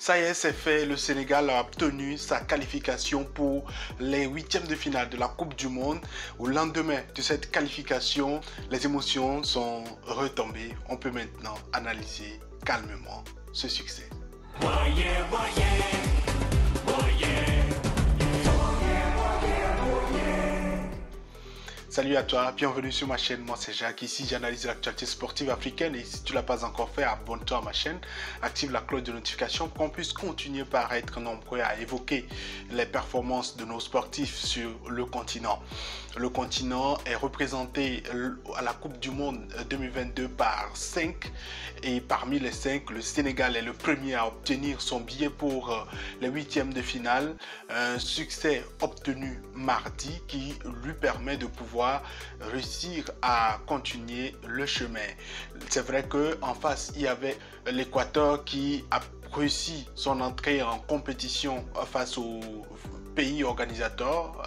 Ça y est, c'est fait. Le Sénégal a obtenu sa qualification pour les huitièmes de finale de la Coupe du Monde. Au lendemain de cette qualification, les émotions sont retombées. On peut maintenant analyser calmement ce succès. Salut à toi, bienvenue sur ma chaîne, moi c'est Jacques, ici j'analyse l'actualité sportive africaine et si tu ne l'as pas encore fait, abonne-toi à ma chaîne, active la cloche de notification pour qu'on puisse continuer par être nombreux à évoquer les performances de nos sportifs sur le continent. Le continent est représenté à la Coupe du Monde 2022 par 5 et parmi les 5, le Sénégal est le premier à obtenir son billet pour les huitièmes de finale, un succès obtenu mardi qui lui permet de pouvoir réussir à continuer le chemin. C'est vrai qu'en face, il y avait l'Équateur qui a réussi son entrée en compétition face au pays organisateur,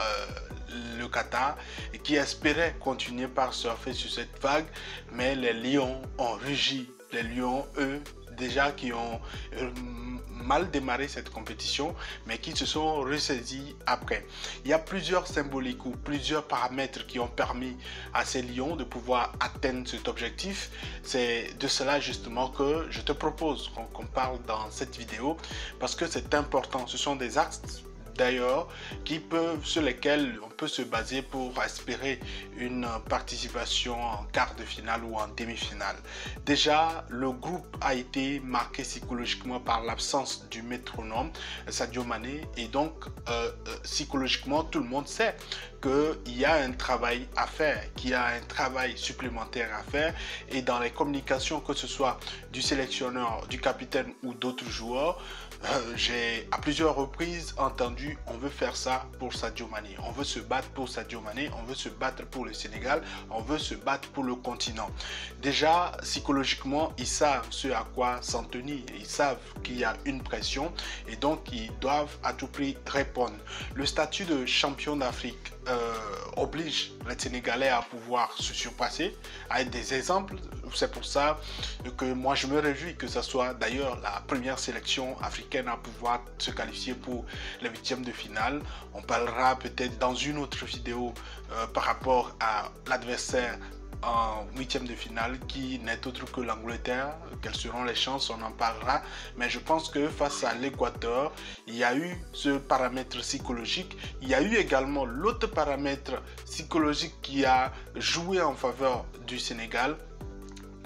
le Qatar, et qui espérait continuer par surfer sur cette vague, mais les Lions ont rugi. Les Lions, eux, déjà qui ont mal démarré cette compétition, mais qui se sont ressaisis après. Il y a plusieurs symboliques ou plusieurs paramètres qui ont permis à ces Lions de pouvoir atteindre cet objectif. C'est de cela justement que je te propose qu'on parle dans cette vidéo, parce que c'est important. Ce sont des axes d'ailleurs sur lesquels on peut se baser pour espérer une participation en quart de finale ou en demi-finale. Déjà, le groupe a été marqué psychologiquement par l'absence du métronome Sadio Mané et donc psychologiquement tout le monde sait qu'il y a un travail à faire, qu'il y a un travail supplémentaire à faire et dans les communications, que ce soit du sélectionneur, du capitaine ou d'autres joueurs, j'ai à plusieurs reprises entendu on veut faire ça pour Sadio Mané, on veut se battre pour Sadio Mané, on veut se battre pour le Sénégal, on veut se battre pour le continent. Déjà psychologiquement ils savent ce à quoi s'en tenir, ils savent qu'il y a une pression et donc ils doivent à tout prix répondre. Le statut de champion d'Afrique oblige les Sénégalais à pouvoir se surpasser, à être des exemples. C'est pour ça que moi je me réjouis que ce soit d'ailleurs la première sélection africaine à pouvoir se qualifier pour les huitièmes de finale. On parlera peut-être dans une autre vidéo par rapport à l'adversaire en huitième de finale qui n'est autre que l'Angleterre. Quelles seront les chances, on en parlera, mais je pense que face à l'Équateur il y a eu ce paramètre psychologique. Il y a eu également l'autre paramètre psychologique qui a joué en faveur du Sénégal,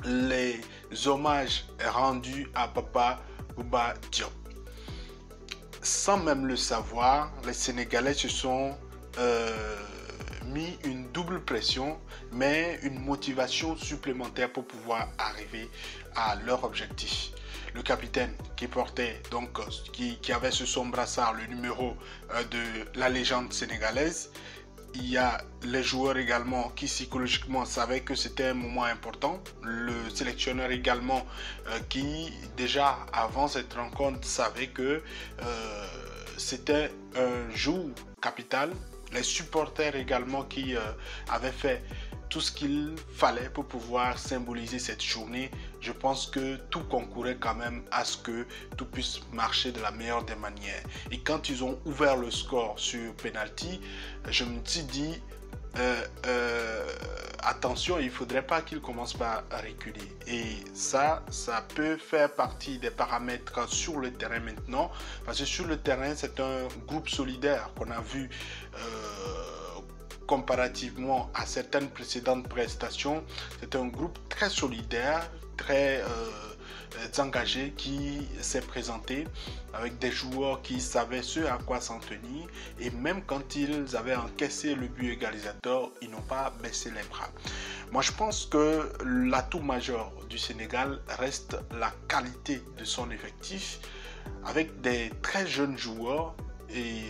les hommages rendus à Papa Bouba Diop. Sans même le savoir, les Sénégalais se sont mis une double pression, mais une motivation supplémentaire pour pouvoir arriver à leur objectif. Le capitaine qui portait donc qui avait sur son brassard le numéro de la légende sénégalaise. Il y a les joueurs également qui psychologiquement savaient que c'était un moment important. Le sélectionneur également qui déjà avant cette rencontre savait que c'était un jour capital. Les supporters également qui avaient fait tout ce qu'il fallait pour pouvoir symboliser cette journée. Je pense que tout concourait quand même à ce que tout puisse marcher de la meilleure des manières. Et quand ils ont ouvert le score sur penalty, je me suis dit attention, il ne faudrait pas qu'ils commencent par reculer. Et ça peut faire partie des paramètres sur le terrain maintenant, parce que sur le terrain c'est un groupe solidaire qu'on a vu comparativement à certaines précédentes prestations. C'est un groupe très solidaire, très engagé qui s'est présenté avec des joueurs qui savaient ce à quoi s'en tenir et même quand ils avaient encaissé le but égalisateur, ils n'ont pas baissé les bras. Moi je pense que l'atout majeur du Sénégal reste la qualité de son effectif avec des très jeunes joueurs et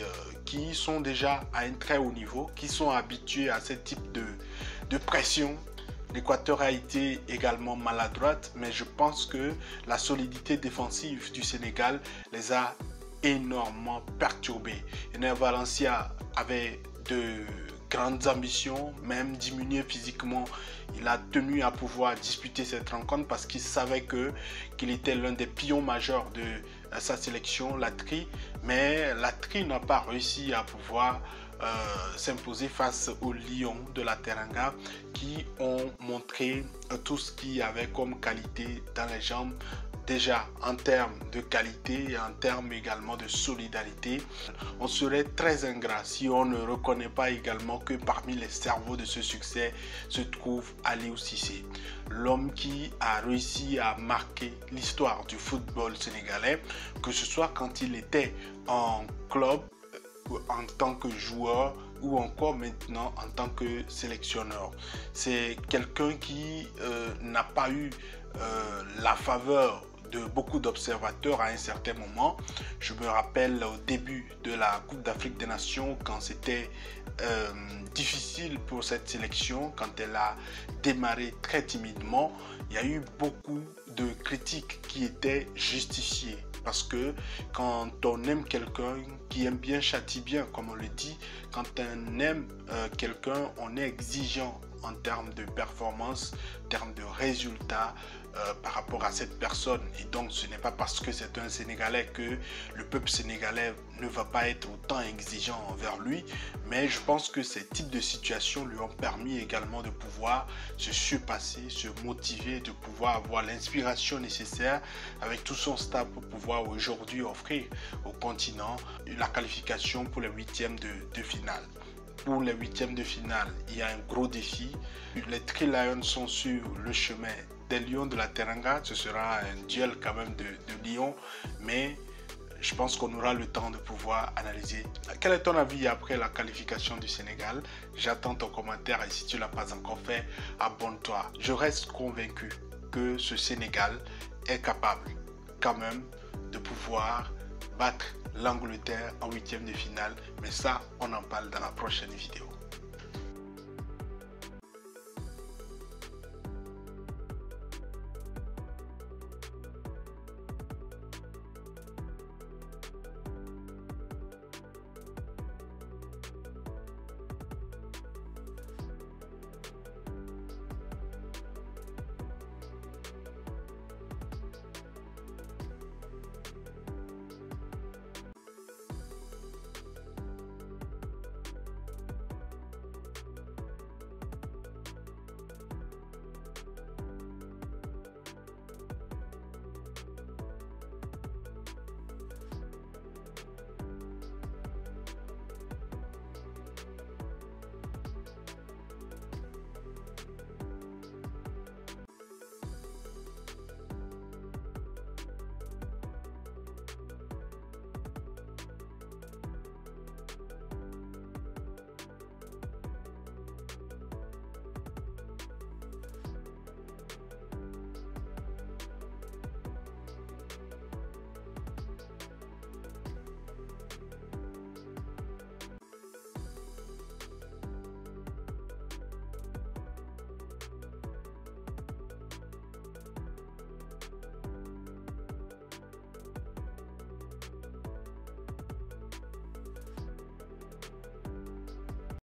qui sont déjà à un très haut niveau, qui sont habitués à ce type de pression. L'Équateur a été également maladroite, mais je pense que la solidité défensive du Sénégal les a énormément perturbés. Ener Valencia avait de grandes ambitions, même diminué physiquement. Il a tenu à pouvoir disputer cette rencontre parce qu'il savait qu'il était l'un des pions majeurs sa sélection, la Tri, mais la Tri n'a pas réussi à pouvoir s'imposer face aux Lions de la Teranga qui ont montré tout ce qu'il y avait comme qualité dans les jambes. Déjà en termes de qualité et en termes également de solidarité, on serait très ingrat si on ne reconnaît pas également que parmi les cerveaux de ce succès se trouve Aliou Cissé, l'homme qui a réussi à marquer l'histoire du football sénégalais, que ce soit quand il était en club, en tant que joueur ou encore maintenant en tant que sélectionneur. C'est quelqu'un qui n'a pas eu la faveur de beaucoup d'observateurs à un certain moment. Je me rappelle au début de la Coupe d'Afrique des Nations, quand c'était difficile pour cette sélection, quand elle a démarré très timidement, il y a eu beaucoup de critiques qui étaient justifiées. Parce que quand on aime quelqu'un, qui aime bien châtie bien, comme on le dit, quand on aime quelqu'un, on est exigeant en termes de performance, en termes de résultats par rapport à cette personne. Et donc ce n'est pas parce que c'est un Sénégalais que le peuple sénégalais ne va pas être autant exigeant envers lui, mais je pense que ces types de situations lui ont permis également de pouvoir se surpasser, se motiver, de pouvoir avoir l'inspiration nécessaire avec tout son staff pour pouvoir aujourd'hui offrir au continent la qualification pour les huitièmes de finale. Pour les huitièmes de finale, il y a un gros défi. Les Tri Lions sont sur le chemin des Lions de la Teranga. Ce sera un duel quand même de Lions, mais je pense qu'on aura le temps de pouvoir analyser. Quel est ton avis après la qualification du Sénégal? J'attends ton commentaire et si tu ne l'as pas encore fait, abonne-toi. Je reste convaincu que ce Sénégal est capable quand même de pouvoir battre l'Angleterre en huitième de finale, mais ça on en parle dans la prochaine vidéo.